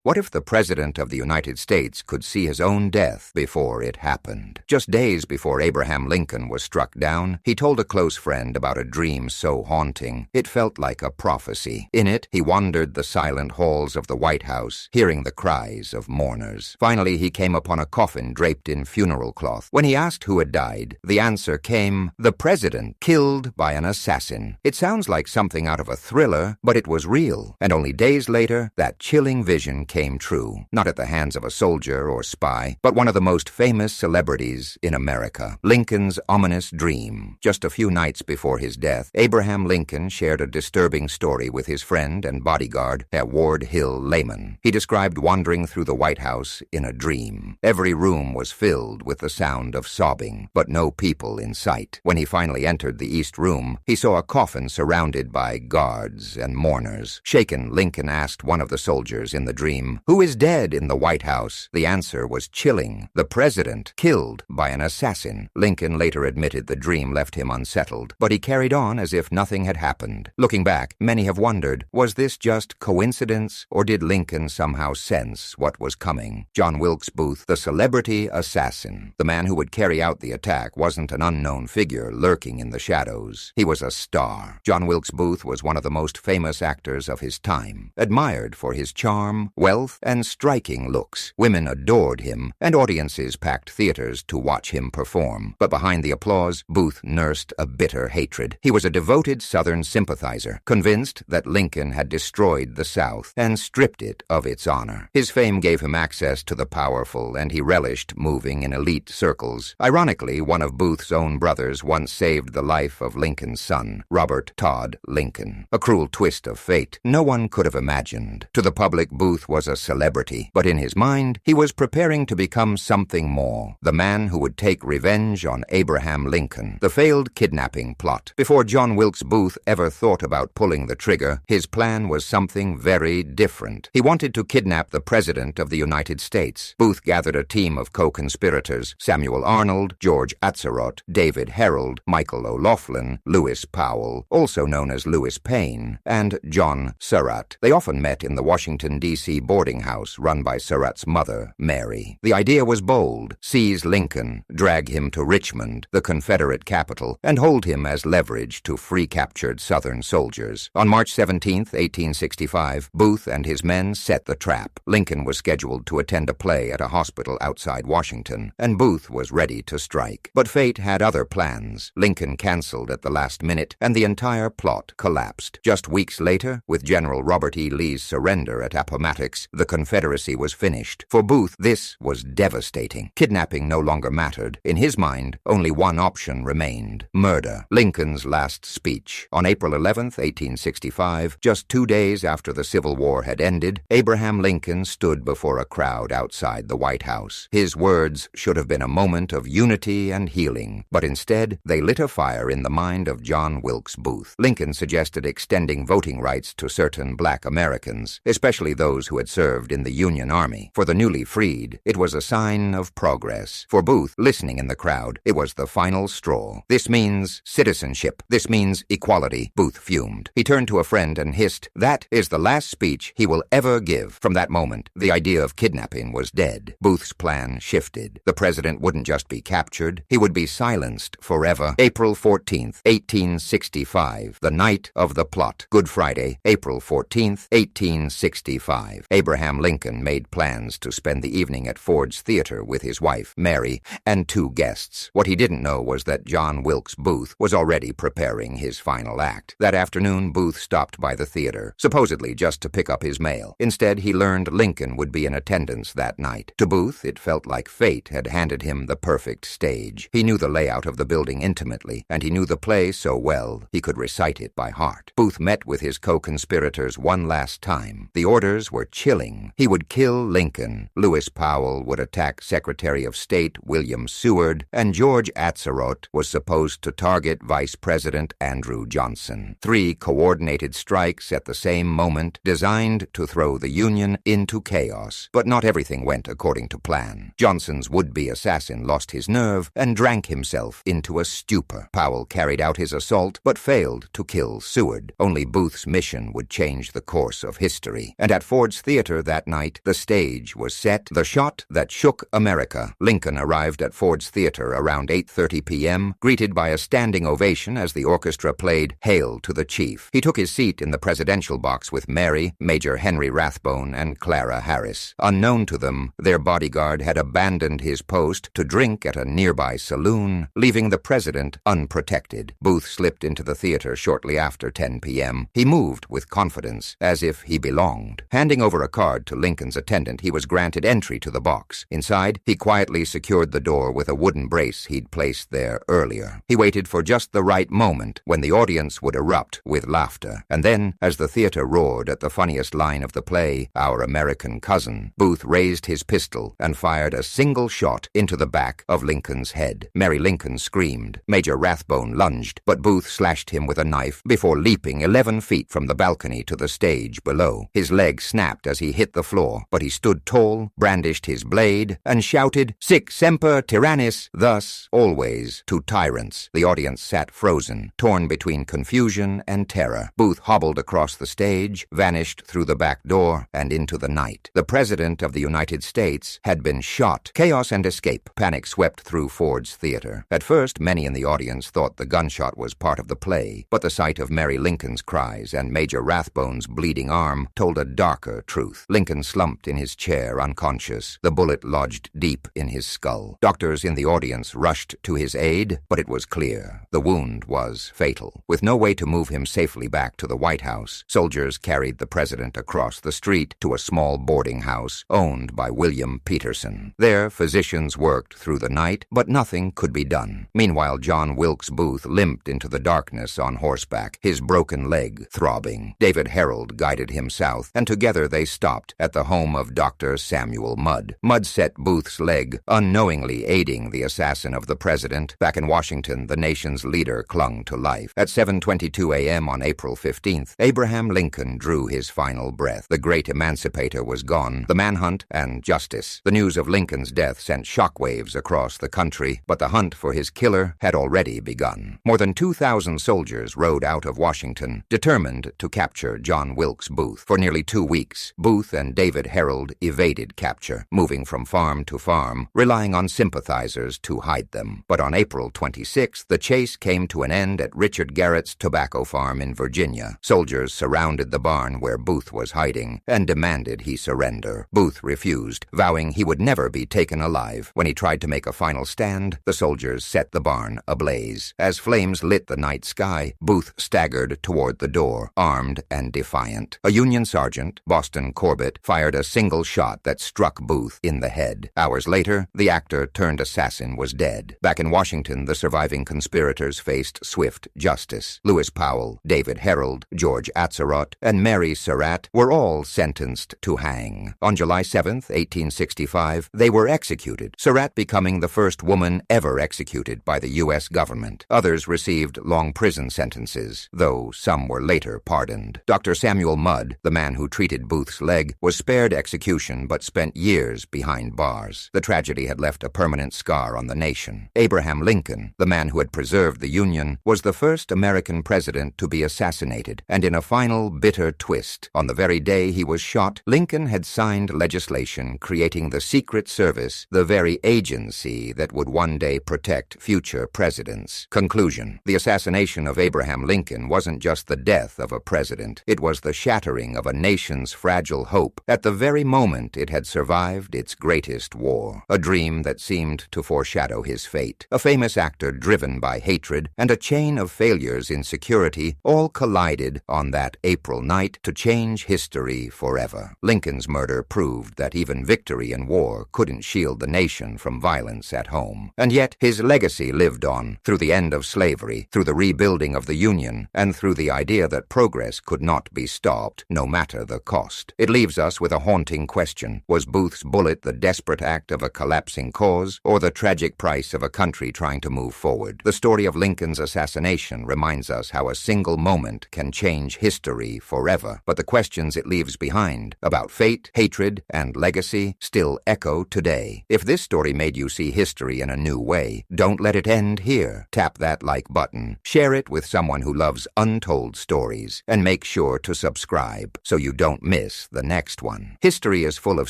What if the President of the United States could see his own death before it happened? Just days before Abraham Lincoln was struck down, he told a close friend about a dream so haunting it felt like a prophecy. In it, he wandered the silent halls of the White House, hearing the cries of mourners. Finally, he came upon a coffin draped in funeral cloth. When he asked who had died, the answer came, "The President, killed by an assassin." It sounds like something out of a thriller, but it was real. And only days later, that chilling vision came true. Not at the hands of a soldier or spy, but one of the most famous celebrities in America. Lincoln's ominous dream. Just a few nights before his death, Abraham Lincoln shared a disturbing story with his friend and bodyguard, Ward Hill Layman. He described wandering through the White House in a dream. Every room was filled with the sound of sobbing, but no people in sight. When he finally entered the East Room, he saw a coffin surrounded by guards and mourners. Shaken, Lincoln asked one of the soldiers in the dream, "Who is dead in the White House?" The answer was chilling. The President, killed by an assassin. Lincoln later admitted the dream left him unsettled, but he carried on as if nothing had happened. Looking back, many have wondered, was this just coincidence, or did Lincoln somehow sense what was coming? John Wilkes Booth, the celebrity assassin. The man who would carry out the attack wasn't an unknown figure lurking in the shadows. He was a star. John Wilkes Booth was one of the most famous actors of his time, admired for his charm, wealth, and striking looks. Women adored him, and audiences packed theaters to watch him perform. But behind the applause, Booth nursed a bitter hatred. He was a devoted Southern sympathizer, convinced that Lincoln had destroyed the South and stripped it of its honor. His fame gave him access to the powerful, and he relished moving in elite circles. Ironically, one of Booth's own brothers once saved the life of Lincoln's son, Robert Todd Lincoln. A cruel twist of fate no one could have imagined. To the public, Booth was a celebrity, but in his mind, he was preparing to become something more. The man who would take revenge on Abraham Lincoln. The failed kidnapping plot. Before John Wilkes Booth ever thought about pulling the trigger, his plan was something very different. He wanted to kidnap the President of the United States. Booth gathered a team of co-conspirators: Samuel Arnold, George Atzerodt, David Herold, Michael O'Loughlin, Lewis Powell, also known as Lewis Payne, and John Surratt. They often met in the Washington, D.C. boarding house run by Surratt's mother, Mary. The idea was bold: seize Lincoln, drag him to Richmond, the Confederate capital, and hold him as leverage to free captured Southern soldiers. On March 17, 1865, Booth and his men set the trap. Lincoln was scheduled to attend a play at a hospital outside Washington, and Booth was ready to strike. But fate had other plans. Lincoln canceled at the last minute, and the entire plot collapsed. Just weeks later, with General Robert E. Lee's surrender at Appomattox, the Confederacy was finished. For Booth, this was devastating. Kidnapping no longer mattered. In his mind, only one option remained: murder. Lincoln's last speech. On April 11, 1865, just 2 days after the Civil War had ended, Abraham Lincoln stood before a crowd outside the White House. His words should have been a moment of unity and healing, but instead, they lit a fire in the mind of John Wilkes Booth. Lincoln suggested extending voting rights to certain black Americans, especially those who had served in the Union Army. For the newly freed, it was a sign of progress. For Booth, listening in the crowd, it was the final straw. "This means citizenship. This means equality," Booth fumed. He turned to a friend and hissed, "That is the last speech he will ever give." From that moment, the idea of kidnapping was dead. Booth's plan shifted. The president wouldn't just be captured, he would be silenced forever. April 14th, 1865, the night of the plot. Good Friday, April 14th, 1865. Abraham Lincoln made plans to spend the evening at Ford's Theater with his wife, Mary, and 2 guests. What he didn't know was that John Wilkes Booth was already preparing his final act. That afternoon, Booth stopped by the theater, supposedly just to pick up his mail. Instead, he learned Lincoln would be in attendance that night. To Booth, it felt like fate had handed him the perfect stage. He knew the layout of the building intimately, and he knew the play so well he could recite it by heart. Booth met with his co-conspirators one last time. The orders were chilling. He would kill Lincoln. Lewis Powell would attack Secretary of State William Seward, and George Atzerodt was supposed to target Vice President Andrew Johnson. 3 coordinated strikes at the same moment, designed to throw the Union into chaos. But not everything went according to plan. Johnson's would-be assassin lost his nerve and drank himself into a stupor. Powell carried out his assault, but failed to kill Seward. Only Booth's mission would change the course of history. And at Ford's Theater, theater that night, the stage was set, the shot that shook America. Lincoln arrived at Ford's Theater around 8:30 p.m., greeted by a standing ovation as the orchestra played Hail to the Chief. He took his seat in the presidential box with Mary, Major Henry Rathbone, and Clara Harris. Unknown to them, their bodyguard had abandoned his post to drink at a nearby saloon, leaving the president unprotected. Booth slipped into the theater shortly after 10 p.m. He moved with confidence, as if he belonged. Handing over a card to Lincoln's attendant, he was granted entry to the box. Inside, he quietly secured the door with a wooden brace he'd placed there earlier. He waited for just the right moment when the audience would erupt with laughter. And then, as the theater roared at the funniest line of the play, Our American Cousin, Booth raised his pistol and fired a single shot into the back of Lincoln's head. Mary Lincoln screamed. Major Rathbone lunged, but Booth slashed him with a knife before leaping 11 feet from the balcony to the stage below. His leg snapped as he hit the floor, but he stood tall, brandished his blade, and shouted, Sic semper tyrannis, thus, always, to tyrants. The audience sat frozen, torn between confusion and terror. Booth hobbled across the stage, vanished through the back door, and into the night. The President of the United States had been shot. Chaos and escape. Panic swept through Ford's Theater. At first, many in the audience thought the gunshot was part of the play, but the sight of Mary Lincoln's cries and Major Rathbone's bleeding arm told a darker truth. Lincoln slumped in his chair, unconscious. The bullet lodged deep in his skull. Doctors in the audience rushed to his aid, but it was clear. The wound was fatal. With no way to move him safely back to the White House, soldiers carried the president across the street to a small boarding house owned by William Peterson. There, physicians worked through the night, but nothing could be done. Meanwhile, John Wilkes Booth limped into the darkness on horseback, his broken leg throbbing. David Harold guided him south, and together they stopped at the home of Dr. Samuel Mudd. Mudd set Booth's leg, unknowingly aiding the assassin of the president. Back in Washington, the nation's leader clung to life. At 7:22 a.m. on April 15th, Abraham Lincoln drew his final breath. The great emancipator was gone. The manhunt and justice. The news of Lincoln's death sent shockwaves across the country, but the hunt for his killer had already begun. More than 2,000 soldiers rode out of Washington, determined to capture John Wilkes Booth. For nearly 2 weeks, Booth and David Harold evaded capture, moving from farm to farm, relying on sympathizers to hide them. But on April 26th, the chase came to an end at Richard Garrett's tobacco farm in Virginia. Soldiers surrounded the barn where Booth was hiding and demanded he surrender. Booth refused, vowing he would never be taken alive. When he tried to make a final stand, the soldiers set the barn ablaze. As flames lit the night sky, Booth staggered toward the door, armed and defiant. A Union sergeant, Boston Corbett, fired a single shot that struck Booth in the head. Hours later, the actor-turned-assassin was dead. Back in Washington, the surviving conspirators faced swift justice. Lewis Powell, David Harold, George Atzerodt, and Mary Surratt were all sentenced to hang. On July 7, 1865, they were executed, Surratt becoming the first woman ever executed by the U.S. government. Others received long prison sentences, though some were later pardoned. Dr. Samuel Mudd, the man who treated Booth's leg, was spared execution but spent years behind bars. The tragedy had left a permanent scar on the nation. Abraham Lincoln, the man who had preserved the Union, was the first American president to be assassinated, and in a final bitter twist, on the very day he was shot, Lincoln had signed legislation creating the Secret Service, the very agency that would one day protect future presidents. Conclusion: the assassination of Abraham Lincoln wasn't just the death of a president, it was the shattering of a nation's fragile hope at the very moment it had survived its greatest war, a dream that seemed to foreshadow his fate. A famous actor driven by hatred and a chain of failures in security all collided on that April night to change history forever. Lincoln's murder proved that even victory in war couldn't shield the nation from violence at home. And yet his legacy lived on, through the end of slavery, through the rebuilding of the Union, and through the idea that progress could not be stopped, no matter the cost. It leaves us with a haunting question. Was Booth's bullet the desperate act of a collapsing cause, or the tragic price of a country trying to move forward? The story of Lincoln's assassination reminds us how a single moment can change history forever, but the questions it leaves behind about fate, hatred, and legacy still echo today. If this story made you see history in a new way, don't let it end here. Tap that like button, share it with someone who loves untold stories, and make sure to subscribe so you don't miss miss the next one. History is full of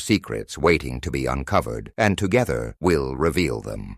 secrets waiting to be uncovered, and together we'll reveal them.